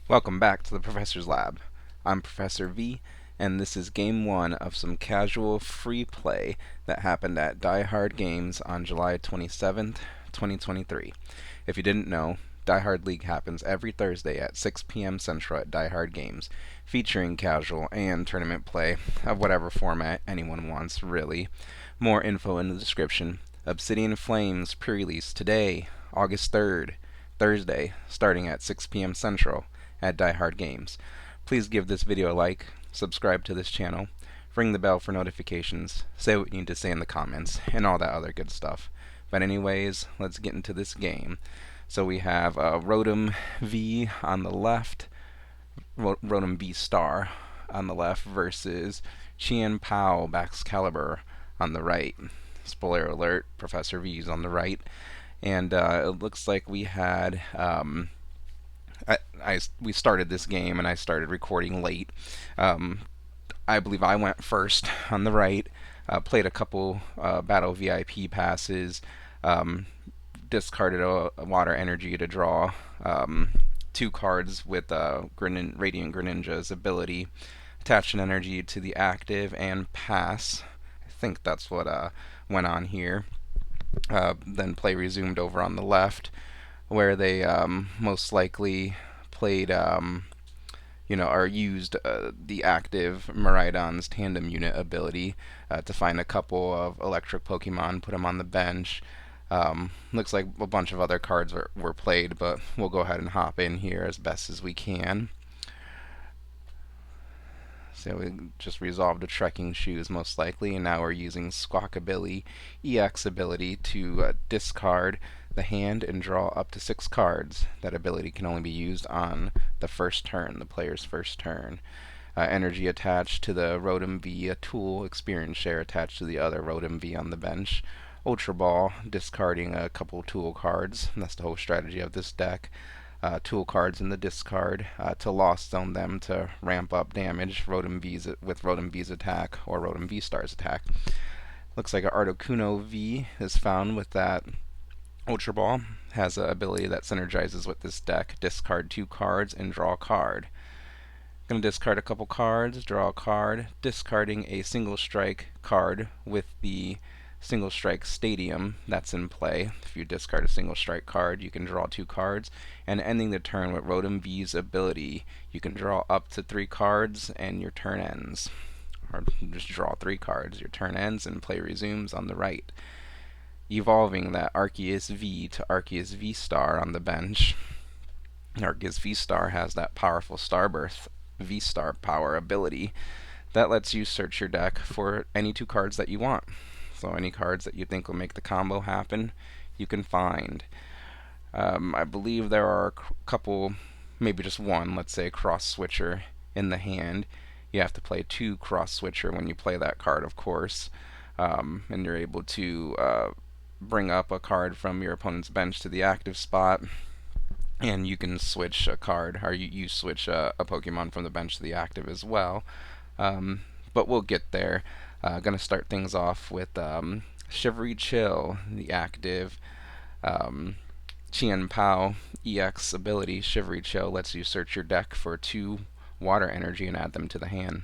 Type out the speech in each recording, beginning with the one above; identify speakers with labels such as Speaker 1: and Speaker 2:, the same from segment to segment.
Speaker 1: Welcome back to the Professor's Lab. I'm Professor V, and this is Game 1 of some casual free play that happened at Die Hard Games on July 27th, 2023. If you didn't know, Die Hard League happens every Thursday at 6 p.m. Central at Die Hard Games, featuring casual and tournament play of whatever format anyone wants, really. More info in the description. Obsidian Flames pre-release today, August 3rd, Thursday, starting at 6 p.m. Central at Die Hard Games. Please give this video a like, subscribe to this channel, ring the bell for notifications, say what you need to say in the comments, and all that other good stuff. But anyways, let's get into this game. So we have Rotom V on the left, Rotom V Star on the left versus Chien-pao Baxcalibur on the right. Spoiler alert, Professor V's on the right. And it looks like we had we started this game and I started recording late. I believe I went first on the right. Played a couple battle VIP passes. Discarded a water energy to draw two cards with Radiant Greninja's ability. Attach an energy to the active and pass. I think that's what went on here. Then play resumed over on the left, where they most likely played, or used the active Miraidon's Tandem Unit ability to find a couple of electric Pokemon, put them on the bench. Looks like a bunch of other cards were played, but we'll go ahead and hop in here as best as we can. So we just resolved the trekking shoes most likely, and now we're using Squawkabilly EX ability to discard the hand and draw up to 6 cards. That ability can only be used on the first turn, the player's first turn. Energy attached to the Rotom V, a tool, experience share attached to the other Rotom V on the bench. Ultra Ball, discarding a couple tool cards. That's the whole strategy of this deck. Tool cards in the discard to Lost Zone them to ramp up damage with Rotom V's attack or Rotom V Star's attack. Looks like an Articuno V is found with that Ultra Ball. Has an ability that synergizes with this deck. Discard 2 cards and draw a card. Going to discard a couple cards, draw a card, discarding a single strike card with the single strike stadium that's in play. If you discard a single strike card, you can draw 2 cards, and ending the turn with Rotom V's ability, you can draw up to 3 cards and your turn ends. Or just draw 3 cards, your turn ends, and play resumes on the right. Evolving that Arceus V to Arceus V Star on the bench. Arceus V Star has that powerful Starburst V Star power ability that lets you search your deck for any 2 cards that you want. So any cards that you think will make the combo happen, you can find. I believe there are a couple, maybe just one, let's say cross switcher in the hand. You have to play 2 cross switcher when you play that card, of course. And you're able to bring up a card from your opponent's bench to the active spot. And you can switch a card, or you switch a Pokemon from the bench to the active as well. But we'll get there. Gonna start things off with Shivery Chill, the active Chien-pao EX ability. Shivery Chill lets you search your deck for 2 water energy and add them to the hand.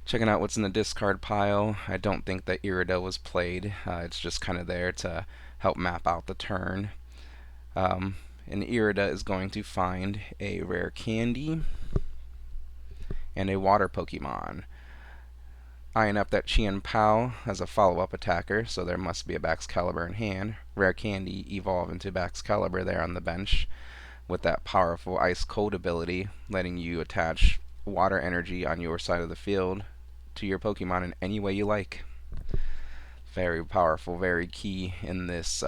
Speaker 1: Checking out what's in the discard pile. I don't think that Irida was played. It's just kind of there to help map out the turn. And Irida is going to find a rare candy and a water Pokemon. Eyeing up that Chien-pao as a follow-up attacker, so there must be a Baxcalibur in hand. Rare Candy evolve into Baxcalibur there on the bench with that powerful Ice Cold ability, letting you attach water energy on your side of the field to your Pokemon in any way you like. Very powerful, very key in this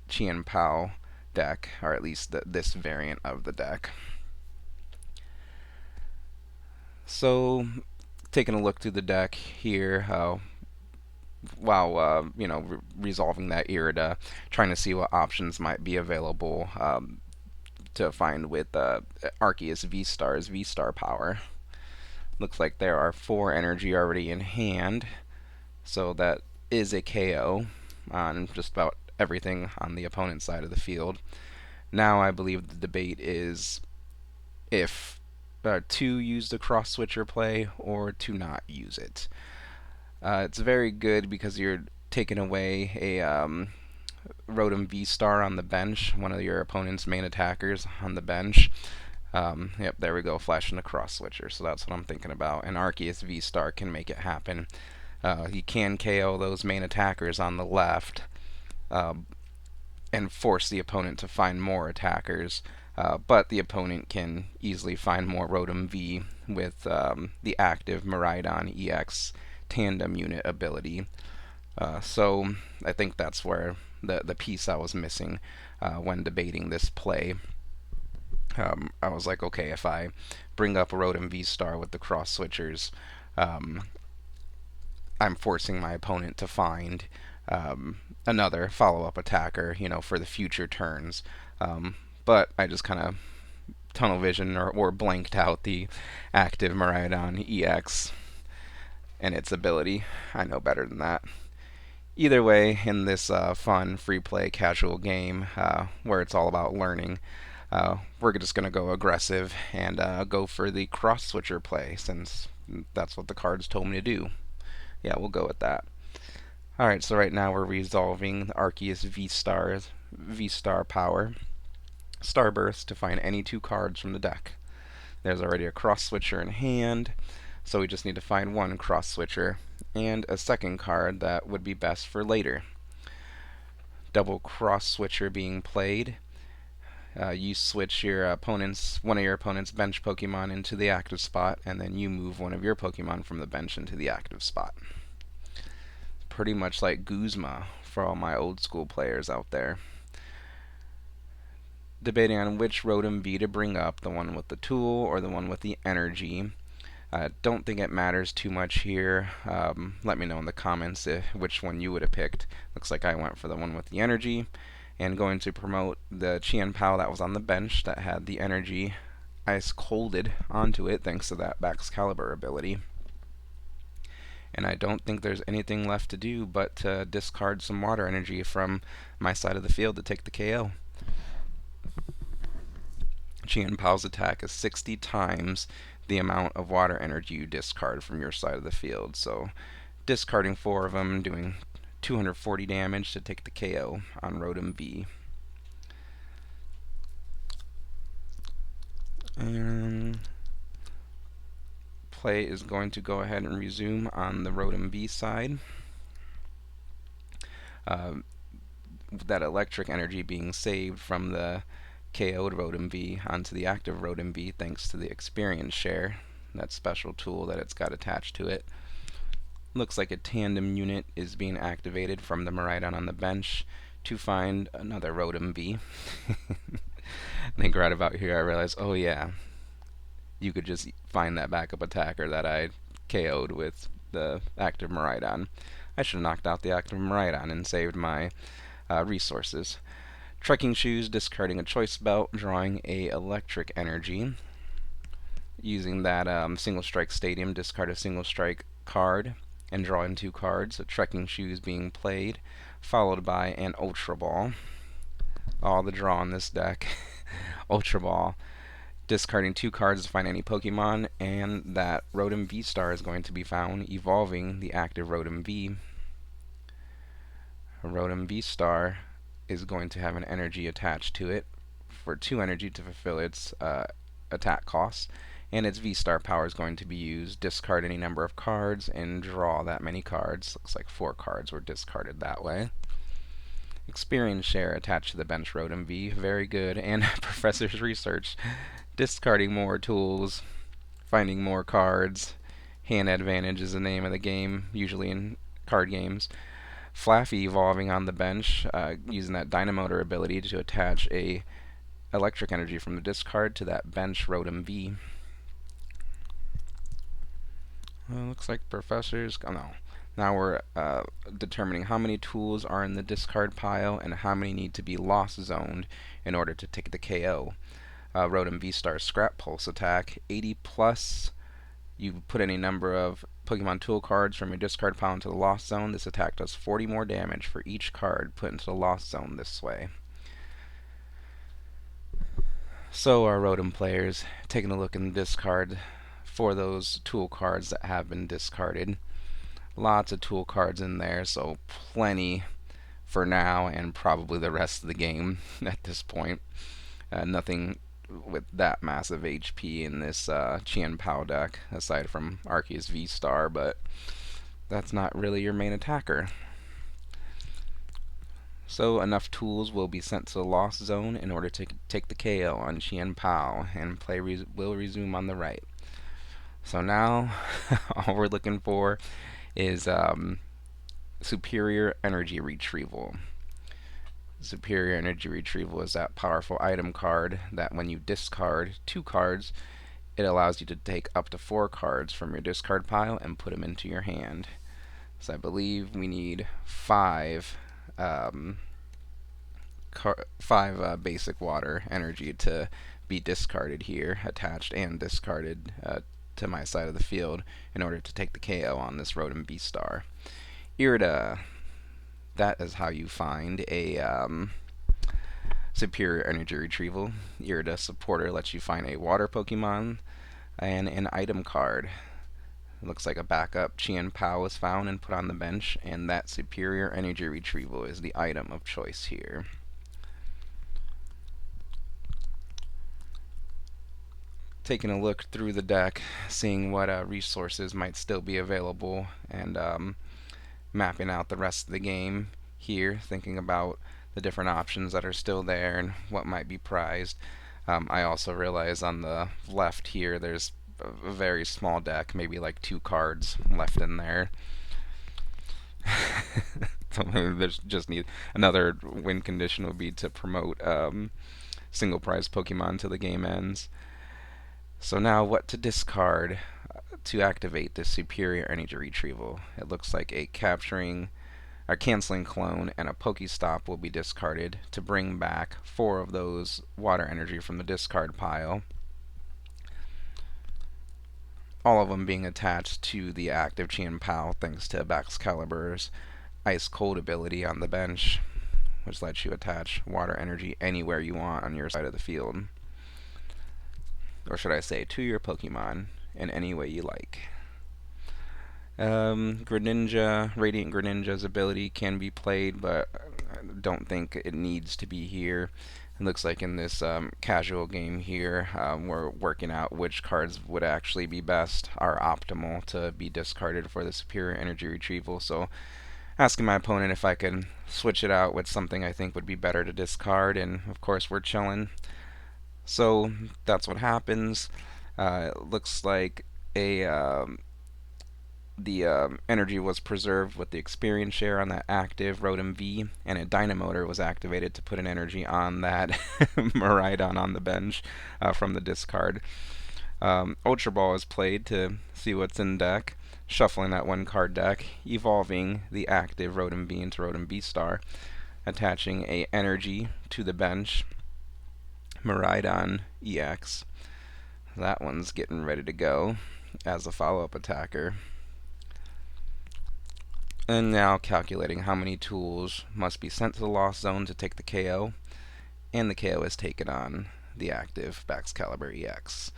Speaker 1: Chien-pao deck, or at least this variant of the deck. So, taking a look through the deck here, while resolving that Irida, trying to see what options might be available to find with Arceus V Star's V Star power. Looks like there are 4 energy already in hand, so that is a KO on just about everything on the opponent's side of the field. Now I believe the debate is if to use the cross switcher play or to not use it. It's very good because you're taking away a Rotom V Star on the bench, one of your opponent's main attackers on the bench. Yep, there we go, flashing the cross switcher. So that's what I'm thinking about. And Arceus V Star can make it happen. He can KO those main attackers on the left uh, and force the opponent to find more attackers. But the opponent can easily find more Rotom V with the active Miraidon EX tandem unit ability. So I think that's where the piece I was missing when debating this play. I was like, okay, if I bring up a Rotom V Star with the cross switchers, um, I'm forcing my opponent to find another follow-up attacker, for the future turns. But I just kind of tunnel vision or blanked out the active Miraidon EX and its ability. I know better than that. Either way, in this fun, free play, casual game where it's all about learning, we're just going to go aggressive and go for the cross switcher play since that's what the cards told me to do. Yeah, we'll go with that. Alright, so right now we're resolving the Arceus V-Star power Starburst to find any two cards from the deck. There's already a cross switcher in hand, so we just need to find one cross switcher and a second card that would be best for later. Double cross switcher being played. You switch one of your opponent's bench Pokemon into the active spot, and then you move one of your Pokemon from the bench into the active spot. Pretty much like Guzma for all my old school players out there. Debating on which Rotom V to bring up, the one with the tool or the one with the energy. Don't think it matters too much here. Let me know in the comments which one you would have picked. Looks like I went for the one with the energy, and going to promote the Chien-pao that was on the bench that had the energy ice colded onto it thanks to that Baxcalibur ability. And I don't think there's anything left to do but to discard some water energy from my side of the field to take the KO. Chien-pao's attack is 60 times the amount of water energy you discard from your side of the field. So discarding 4 of them, doing 240 damage to take the KO on Rotom V. And play is going to go ahead and resume on the Rotom V side. That electric energy being saved from the KO'd Rotom V onto the active Rotom V thanks to the experience share, that special tool that it's got attached to it. Looks like a tandem unit is being activated from the Miraidon on the bench to find another Rotom V. I think right about here I realized, oh yeah, you could just find that backup attacker that I KO'd with the active Miraidon. I should have knocked out the active Miraidon and saved my resources. Trekking shoes, discarding a choice belt, drawing a electric energy. Using that single strike stadium, discard a single strike card and draw in 2 cards. A trekking shoes being played, followed by an ultra ball. All the draw on this deck. Ultra ball. Discarding 2 cards to find any Pokemon, and that Rotom V Star is going to be found, evolving the active Rotom V. Rotom V Star is going to have an energy attached to it for 2 energy to fulfill its attack cost, and its V-Star power is going to be used. Discard any number of cards and draw that many cards. Looks like 4 cards were discarded that way. Experience share attached to the bench Rotom V, very good, and Professor's Research, discarding more tools, finding more cards. Hand advantage is the name of the game, usually in card games. Flaffy evolving on the bench, using that Dynamotor ability to attach a electric energy from the discard to that bench Rotom V. Looks like Professor's... Oh no. Now we're determining how many tools are in the discard pile and how many need to be lost zoned in order to take the KO. Rotom V-Star Scrap Pulse attack, 80 plus. You put any number of Pokemon tool cards from your discard pile into the Lost Zone. This attack does 40 more damage for each card put into the Lost Zone this way. So our Rotom players, taking a look in the discard for those tool cards that have been discarded. Lots of tool cards in there, so plenty for now and probably the rest of the game at this point. Nothing with that massive HP in this Chien-pao deck, aside from Arceus V-Star, but that's not really your main attacker. So enough tools will be sent to the Lost Zone in order to take the KO on Chien-pao, and play will resume on the right. So now, all we're looking for is Superior Energy Retrieval. Superior Energy Retrieval is that powerful item card that when you discard 2 cards, it allows you to take up to 4 cards from your discard pile and put them into your hand. So I believe we need 5 basic water energy to be discarded here, attached and discarded to my side of the field in order to take the KO on this Rotom V-Star. Irida, that is how you find a Superior Energy Retrieval. Irida Supporter lets you find a water Pokemon and an item card. It looks like a backup Chien-pao was found and put on the bench, and that Superior Energy Retrieval is the item of choice here. Taking a look through the deck, seeing what resources might still be available, and mapping out the rest of the game here, thinking about the different options that are still there and what might be prized. I also realize on the left here there's a very small deck, maybe like 2 cards left in there. So there's just need another win condition would be to promote single prize Pokemon until the game ends. So now what to discard to activate this Superior Energy Retrieval? It looks like a canceling clone and a Pokestop will be discarded to bring back 4 of those water energy from the discard pile. All of them being attached to the active Chien-pao thanks to Baxcalibur's Ice Cold ability on the bench, which lets you attach water energy anywhere you want on your side of the field. Or should I say, to your Pokemon in any way you like. Greninja, Radiant Greninja's ability can be played, but I don't think it needs to be here. It looks like in this casual game here, we're working out which cards would actually be best, are optimal to be discarded for the Superior Energy Retrieval. So asking my opponent if I can switch it out with something I think would be better to discard, and of course we're chilling. So that's what happens. It looks like the energy was preserved with the experience share on that active Rotom V, and a Dynamotor was activated to put an energy on that Miraidon on the bench from the discard. Ultra Ball is played to see what's in deck, shuffling that 1 card deck, evolving the active Rotom V into Rotom V-Star, attaching a energy to the bench, Miraidon EX. That one's getting ready to go as a follow-up attacker. And now calculating how many tools must be sent to the Lost Zone to take the KO, and the KO is taken on the active Baxcalibur EX.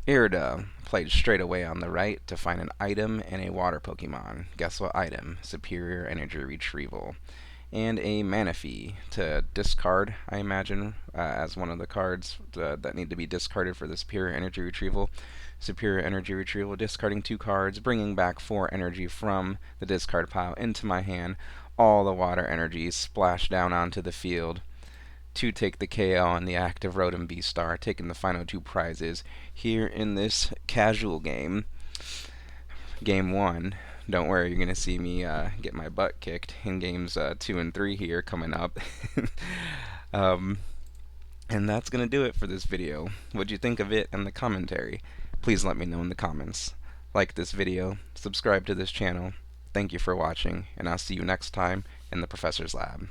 Speaker 1: Irida played straight away on the right to find an item and a water Pokemon. Guess what item? Superior Energy Retrieval. And a Manaphy to discard, I imagine, as one of the cards that need to be discarded for the Superior Energy Retrieval. Superior Energy Retrieval, discarding 2 cards, bringing back 4 energy from the discard pile into my hand. All the water energy splash down onto the field to take the KO on the active Rotom V-Star, taking the final 2 prizes here in this casual game. Game 1. Don't worry, you're going to see me get my butt kicked in games 2 and 3 here coming up. And that's going to do it for this video. What'd you think of it and the commentary? Please let me know in the comments. Like this video, subscribe to this channel. Thank you for watching, and I'll see you next time in the Professor's Lab.